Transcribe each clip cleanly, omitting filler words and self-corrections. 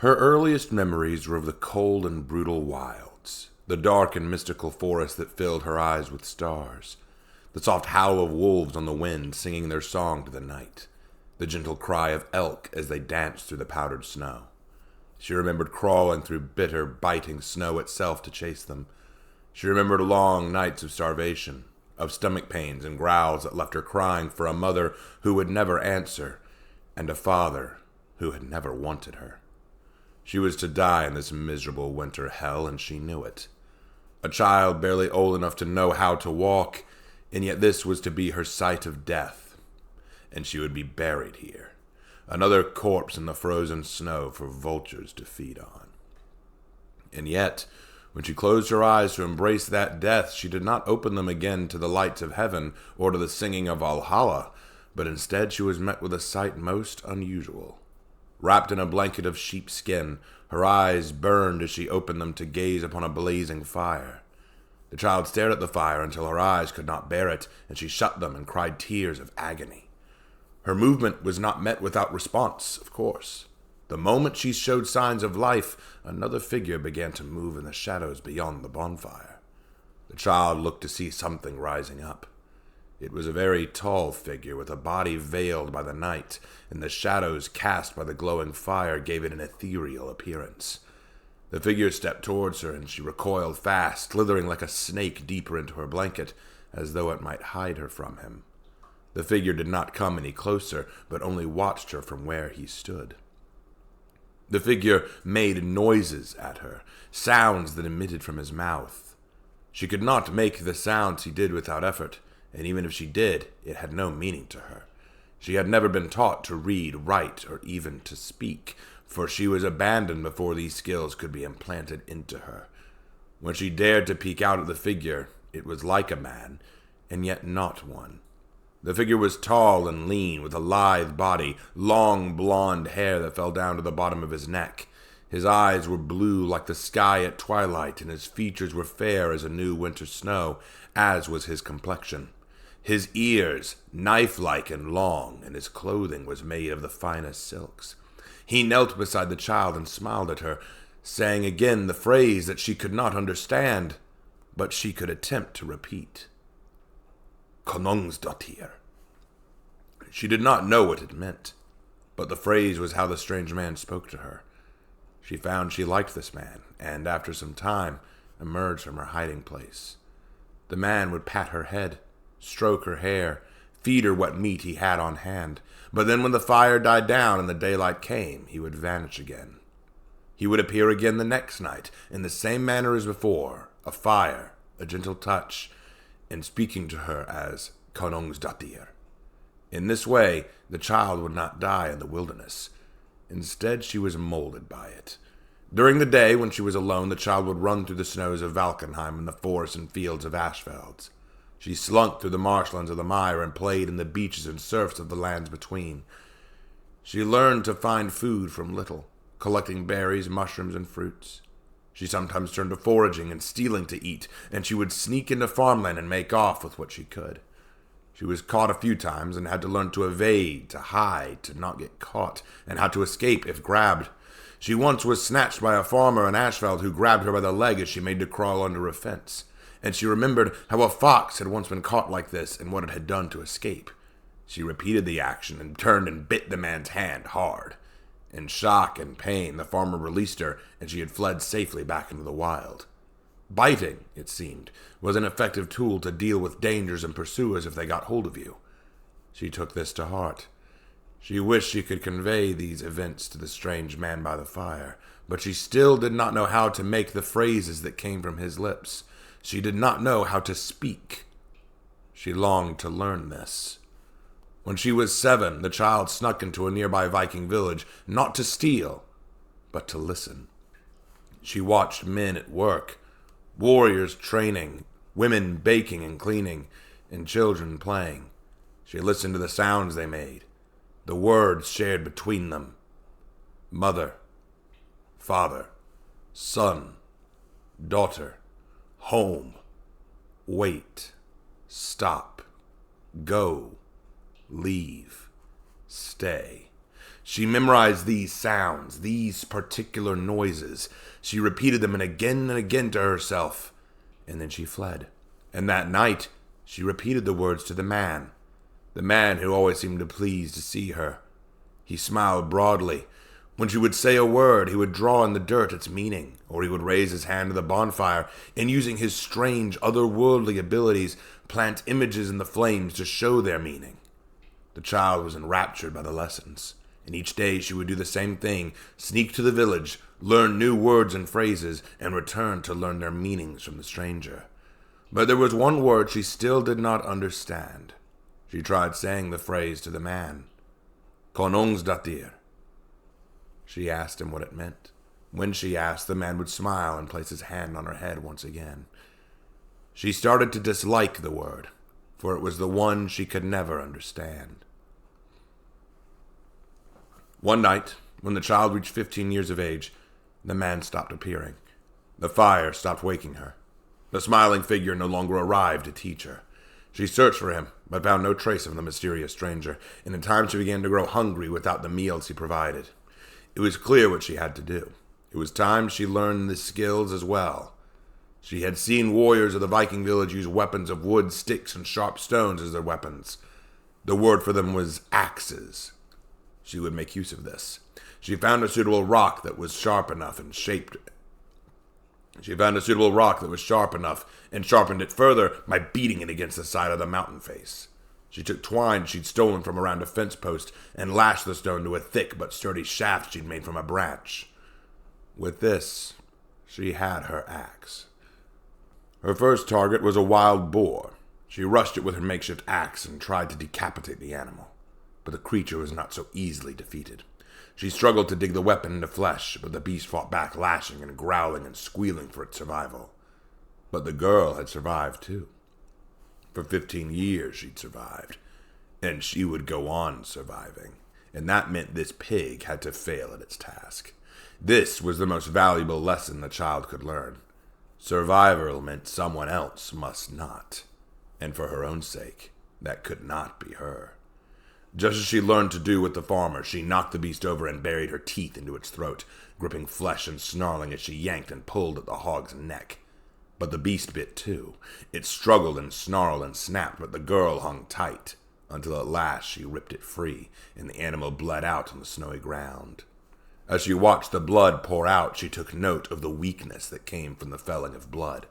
Her earliest memories were of the cold and brutal wilds, the dark and mystical forest that filled her eyes with stars, the soft howl of wolves on the wind singing their song to the night, the gentle cry of elk as they danced through the powdered snow. She remembered crawling through bitter, biting snow itself to chase them. She remembered long nights of starvation, of stomach pains and growls that left her crying for a mother who would never answer, and a father who had never wanted her. She was to die in this miserable winter hell, and she knew it. A child barely old enough to know how to walk, and yet this was to be her sight of death, and she would be buried here, another corpse in the frozen snow for vultures to feed on. And yet, when she closed her eyes to embrace that death, she did not open them again to the lights of heaven or to the singing of Valhalla, but instead she was met with a sight most unusual. Wrapped in a blanket of sheepskin, her eyes burned as she opened them to gaze upon a blazing fire. The child stared at the fire until her eyes could not bear it, and she shut them and cried tears of agony. Her movement was not met without response, of course. The moment she showed signs of life, another figure began to move in the shadows beyond the bonfire. The child looked to see something rising up. It was a very tall figure with a body veiled by the night, and the shadows cast by the glowing fire gave it an ethereal appearance. The figure stepped towards her, and she recoiled fast, slithering like a snake deeper into her blanket, as though it might hide her from him. The figure did not come any closer, but only watched her from where he stood. The figure made noises at her, sounds that emitted from his mouth. She could not make the sounds he did without effort, and even if she did, it had no meaning to her. She had never been taught to read, write, or even to speak, for she was abandoned before these skills could be implanted into her. When she dared to peek out at the figure, it was like a man, and yet not one. The figure was tall and lean, with a lithe body, long blonde hair that fell down to the bottom of his neck. His eyes were blue like the sky at twilight, and his features were fair as a new winter snow, as was his complexion. His ears, knife-like and long, and his clothing was made of the finest silks. He knelt beside the child and smiled at her, saying again the phrase that she could not understand, but she could attempt to repeat. Konungsdottir. She did not know what it meant, but the phrase was how the strange man spoke to her. She found she liked this man, and after some time emerged from her hiding place. The man would pat her head, stroke her hair, feed her what meat he had on hand, but then when the fire died down and the daylight came, he would vanish again. He would appear again the next night, in the same manner as before, a fire, a gentle touch, and speaking to her as Konungsdottir. In this way, the child would not die in the wilderness. Instead, she was molded by it. During the day, when she was alone, the child would run through the snows of Valkenheim and the forests and fields of Ashfelds. She slunk through the marshlands of the mire and played in the beaches and surfs of the lands between. She learned to find food from little, collecting berries, mushrooms, and fruits. She sometimes turned to foraging and stealing to eat, and she would sneak into farmland and make off with what she could. She was caught a few times and had to learn to evade, to hide, to not get caught, and how to escape if grabbed. She once was snatched by a farmer in Ashfeld who grabbed her by the leg as she made to crawl under a fence, and she remembered how a fox had once been caught like this and what it had done to escape. She repeated the action and turned and bit the man's hand hard. In shock and pain, the farmer released her, and she had fled safely back into the wild. Biting, it seemed, was an effective tool to deal with dangers and pursuers if they got hold of you. She took this to heart. She wished she could convey these events to the strange man by the fire, but she still did not know how to make the phrases that came from his lips. She did not know how to speak. She longed to learn this. When she was 7, the child snuck into a nearby Viking village, not to steal, but to listen. She watched men at work, warriors training, women baking and cleaning, and children playing. She listened to the sounds they made, the words shared between them. Mother, father, son, daughter, home, wait, stop, go, leave, stay. She memorized these sounds, these particular noises. She repeated them and again to herself, and then she fled. And that night, she repeated the words to the man who always seemed pleased to see her. He smiled broadly. When she would say a word, he would draw in the dirt its meaning, or he would raise his hand to the bonfire, and using his strange, otherworldly abilities, plant images in the flames to show their meaning. The child was enraptured by the lessons, and each day she would do the same thing, sneak to the village, learn new words and phrases, and return to learn their meanings from the stranger. But there was one word she still did not understand. She tried saying the phrase to the man. Konungsdatir. She asked him what it meant. When she asked, the man would smile and place his hand on her head once again. She started to dislike the word, for it was the one she could never understand. One night, when the child reached 15 years of age, the man stopped appearing. The fire stopped waking her. The smiling figure no longer arrived to teach her. She searched for him, but found no trace of the mysterious stranger, and in time she began to grow hungry without the meals he provided. It was clear what she had to do. It was time she learned the skills as well. She had seen warriors of the Viking village use weapons of wood, sticks, and sharp stones as their weapons. The word for them was axes. She would make use of this. She found a suitable rock that was sharp enough and sharpened it further by beating it against the side of the mountain face. She took twine she'd stolen from around a fence post and lashed the stone to a thick but sturdy shaft she'd made from a branch. With this, she had her axe. Her first target was a wild boar. She rushed it with her makeshift axe and tried to decapitate the animal. But the creature was not so easily defeated. She struggled to dig the weapon into flesh, but the beast fought back, lashing and growling and squealing for its survival. But the girl had survived too. For 15 years she'd survived, and she would go on surviving, and that meant this pig had to fail at its task. This was the most valuable lesson the child could learn. Survival meant someone else must not, and for her own sake, that could not be her. Just as she learned to do with the farmer, she knocked the beast over and buried her teeth into its throat, gripping flesh and snarling as she yanked and pulled at the hog's neck. But the beast bit too. It struggled and snarled and snapped, but the girl hung tight, until at last she ripped it free, and the animal bled out on the snowy ground. As she watched the blood pour out, she took note of the weakness that came from the felling of blood.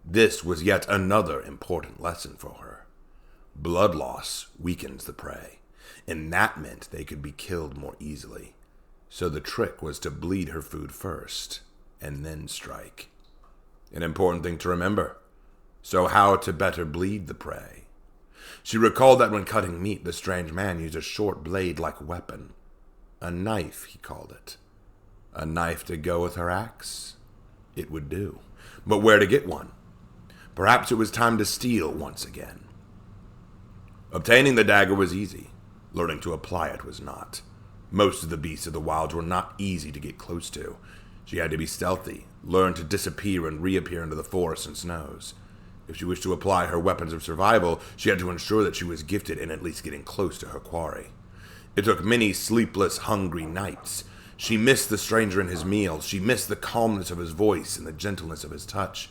This was yet another important lesson for her. Blood loss weakens the prey, and that meant they could be killed more easily. So the trick was to bleed her food first, and then strike. An important thing to remember. So how to better bleed the prey? She recalled that when cutting meat, the strange man used a short blade-like weapon. A knife, he called it. A knife to go with her axe? It would do. But where to get one? Perhaps it was time to steal once again. Obtaining the dagger was easy. Learning to apply it was not. Most of the beasts of the wilds were not easy to get close to. She had to be stealthy, learn to disappear and reappear into the forests and snows. If she wished to apply her weapons of survival, she had to ensure that she was gifted in at least getting close to her quarry. It took many sleepless, hungry nights. She missed the stranger and his meals. She missed the calmness of his voice and the gentleness of his touch.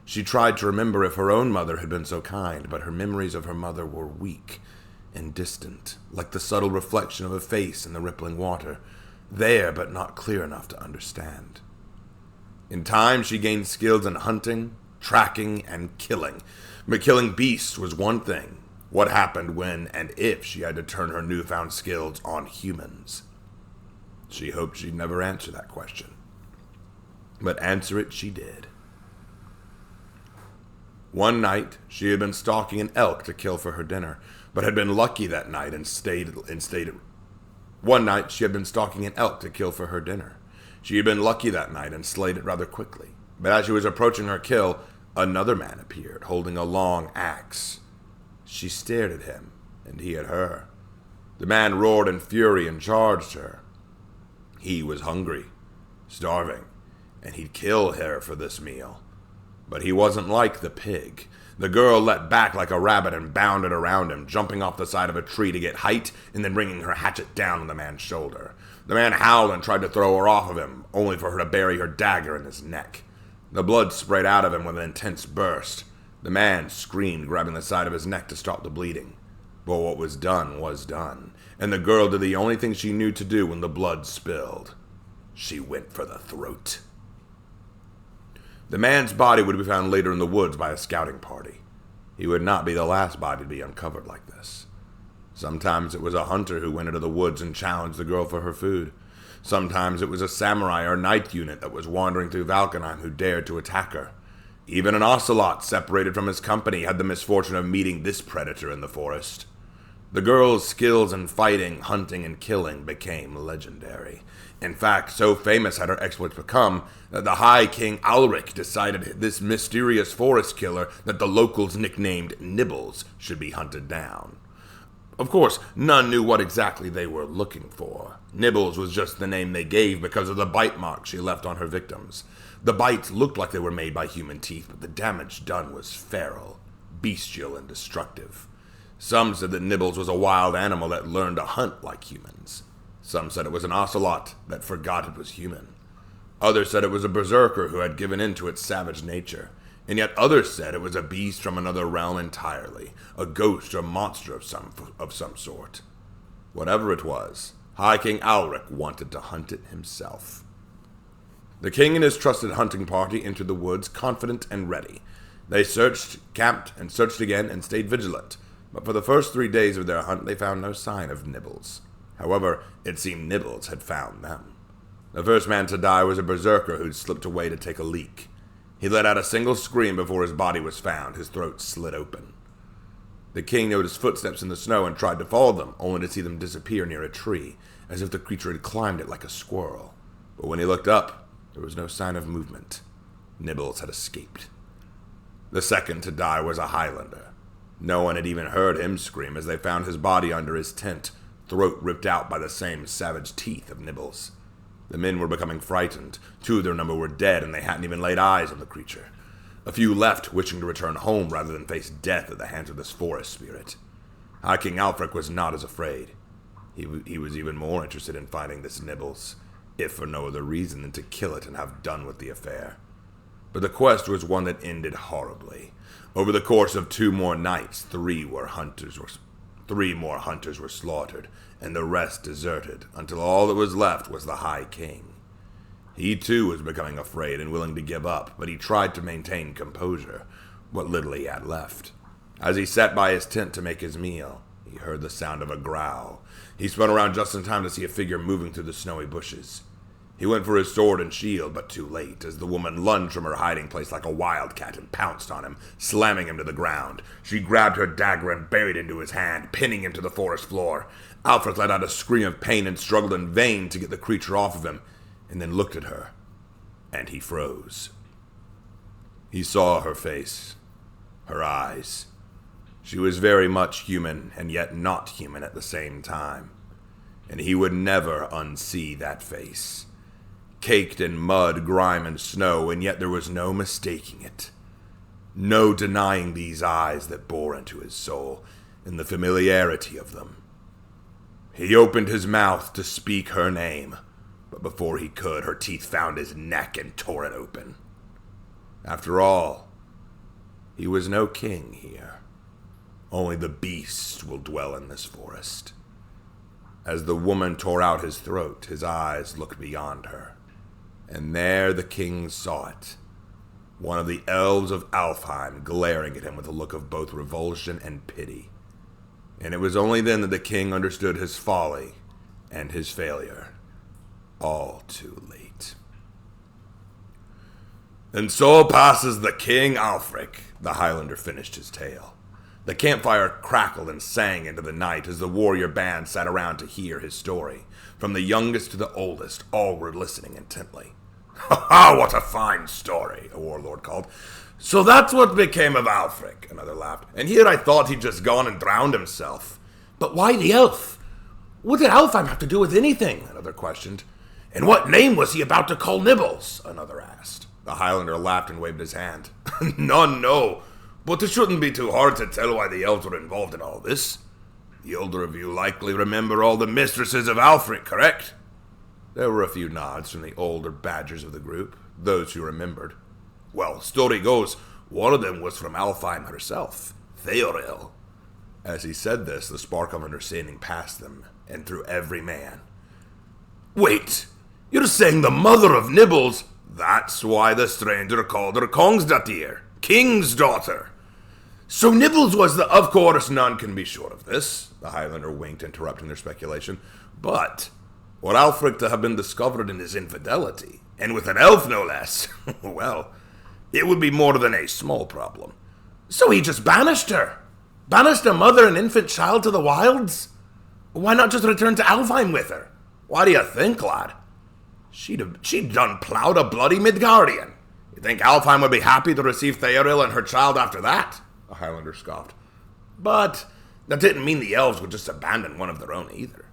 She tried to remember if her own mother had been so kind, but her memories of her mother were weak and distant, like the subtle reflection of a face in the rippling water, there but not clear enough to understand. In time, she gained skills in hunting, tracking, and killing. But killing beasts was one thing. What happened when and if she had to turn her newfound skills on humans? She hoped she'd never answer that question. But answer it she did. One night, she had been stalking an elk to kill for her dinner, but had been lucky that night and stayed. One night, she had been stalking an elk to kill for her dinner. She had been lucky that night and slayed it rather quickly. But as she was approaching her kill, another man appeared, holding a long axe. She stared at him, and he at her. The man roared in fury and charged her. He was hungry, starving, and he'd kill her for this meal. But he wasn't like the pig. The girl leapt back like a rabbit and bounded around him, jumping off the side of a tree to get height and then bringing her hatchet down on the man's shoulder. The man howled and tried to throw her off of him, only for her to bury her dagger in his neck. The blood sprayed out of him with an intense burst. The man screamed, grabbing the side of his neck to stop the bleeding. But what was done, and the girl did the only thing she knew to do when the blood spilled. She went for the throat. The man's body would be found later in the woods by a scouting party. He would not be the last body to be uncovered like this. Sometimes it was a hunter who went into the woods and challenged the girl for her food. Sometimes it was a samurai or knight unit that was wandering through Valkenheim who dared to attack her. Even an ocelot separated from his company had the misfortune of meeting this predator in the forest. The girl's skills in fighting, hunting, and killing became legendary. In fact, so famous had her exploits become that the High King Alric decided this mysterious forest killer that the locals nicknamed Nibbles should be hunted down. Of course, none knew what exactly they were looking for. Nibbles was just the name they gave because of the bite marks she left on her victims. The bites looked like they were made by human teeth, but the damage done was feral, bestial, and destructive. Some said that Nibbles was a wild animal that learned to hunt like humans. Some said it was an ocelot that forgot it was human. Others said it was a berserker who had given in to its savage nature. And yet others said it was a beast from another realm entirely, a ghost or monster of some sort. Whatever it was, High King Alric wanted to hunt it himself. The king and his trusted hunting party entered the woods confident and ready. They searched, camped, and searched again and stayed vigilant, but for the first 3 days of their hunt they found no sign of Nibbles. However, it seemed Nibbles had found them. The first man to die was a berserker who'd slipped away to take a leak. He let out a single scream before his body was found, his throat slit open. The king noticed footsteps in the snow and tried to follow them, only to see them disappear near a tree, as if the creature had climbed it like a squirrel. But when he looked up, there was no sign of movement. Nibbles had escaped. The second to die was a Highlander. No one had even heard him scream as they found his body under his tent, throat ripped out by the same savage teeth of Nibbles. The men were becoming frightened. 2 of their number were dead, and they hadn't even laid eyes on the creature. A few left, wishing to return home rather than face death at the hands of this forest spirit. High King Alfric was not as afraid. He was even more interested in finding this Nibbles, if for no other reason than to kill it and have done with the affair. But the quest was one that ended horribly. Over the course of 2 more nights, 3 more hunters were slaughtered, and the rest deserted, until all that was left was the High King. He too was becoming afraid and willing to give up, but he tried to maintain composure, what little he had left. As he sat by his tent to make his meal, he heard the sound of a growl. He spun around just in time to see a figure moving through the snowy bushes. He went for his sword and shield, but too late, as the woman lunged from her hiding place like a wildcat and pounced on him, slamming him to the ground. She grabbed her dagger and buried it into his hand, pinning him to the forest floor. Alfred let out a scream of pain and struggled in vain to get the creature off of him, and then looked at her, and he froze. He saw her face, her eyes. She was very much human, and yet not human at the same time, and he would never unsee that face. Caked in mud, grime, and snow, and yet there was no mistaking it. No denying these eyes that bore into his soul, and the familiarity of them. He opened his mouth to speak her name, but before he could, her teeth found his neck and tore it open. After all, he was no king here. Only the beast will dwell in this forest. As the woman tore out his throat, his eyes looked beyond her, and there the king saw it. One of the elves of Alfheim glaring at him with a look of both revulsion and pity. And it was only then that the king understood his folly and his failure. All too late. And so passes the King Alfric, the Highlander finished his tale. The campfire crackled and sang into the night as the warrior band sat around to hear his story. From the youngest to the oldest, all were listening intently. "Ha ha, what a fine story," a warlord called. "So that's what became of Alfric," another laughed. "And here I thought he'd just gone and drowned himself." "But why the elf? What did Alfheim have to do with anything?" another questioned. "And what name was he about to call Nibbles?" another asked. The Highlander laughed and waved his hand. "None know. but it shouldn't be too hard to tell why the elves were involved in all this. The older of you likely remember all the mistresses of Alfric, correct? There were a few nods from the older badgers of the group, those who remembered. Well, story goes, one of them was from Alfheim herself, Theoril. As he said this, the spark of understanding passed them, and through every man. Wait, you're saying the mother of Nibbles? That's why the stranger called her Kongsdatir, King's daughter. So Nibbles was the... Of course, none can be sure of this, the Highlander winked, interrupting their speculation. But, were Alfric to have been discovered in his infidelity, and with an elf no less, well, it would be more than a small problem. So he just banished her? Banished a mother and infant child to the wilds? Why not just return to Alfheim with her? Why do you think, lad? She'd done plowed a bloody Midgardian. You think Alfheim would be happy to receive Theoril and her child after that? The Highlander scoffed. But that didn't mean the elves would just abandon one of their own either.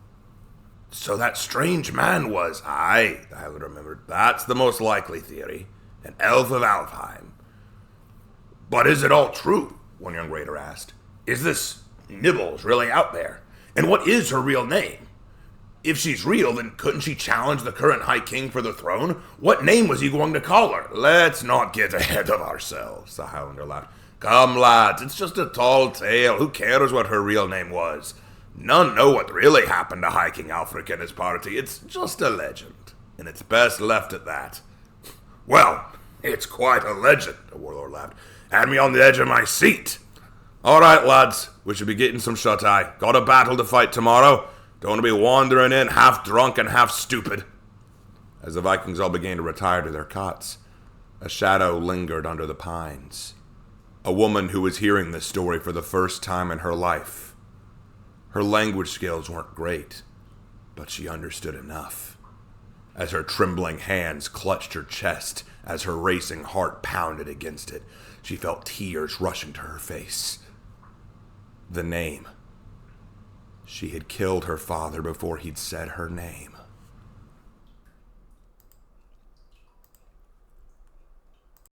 So that strange man was... Aye, the Highlander remembered. That's the most likely theory. An elf of Alfheim. But is it all true? One young raider asked. Is this Nibbles really out there? And what is her real name? If she's real, then couldn't she challenge the current High King for the throne? What name was he going to call her? Let's not get ahead of ourselves, the Highlander laughed. Come, lads, it's just a tall tale. Who cares what her real name was? None know what really happened to High King Alfric and his party. It's just a legend, and it's best left at that. Well, it's quite a legend, the warlord laughed. Had me on the edge of my seat. All right, lads, we should be getting some shut-eye. Got a battle to fight tomorrow. Don't want to be wandering in half drunk and half stupid. As the Vikings all began to retire to their cots, a shadow lingered under the pines. A woman who was hearing this story for the first time in her life. Her language skills weren't great, but she understood enough. As her trembling hands clutched her chest, as her racing heart pounded against it, she felt tears rushing to her face. The name. She had killed her father before he'd said her name.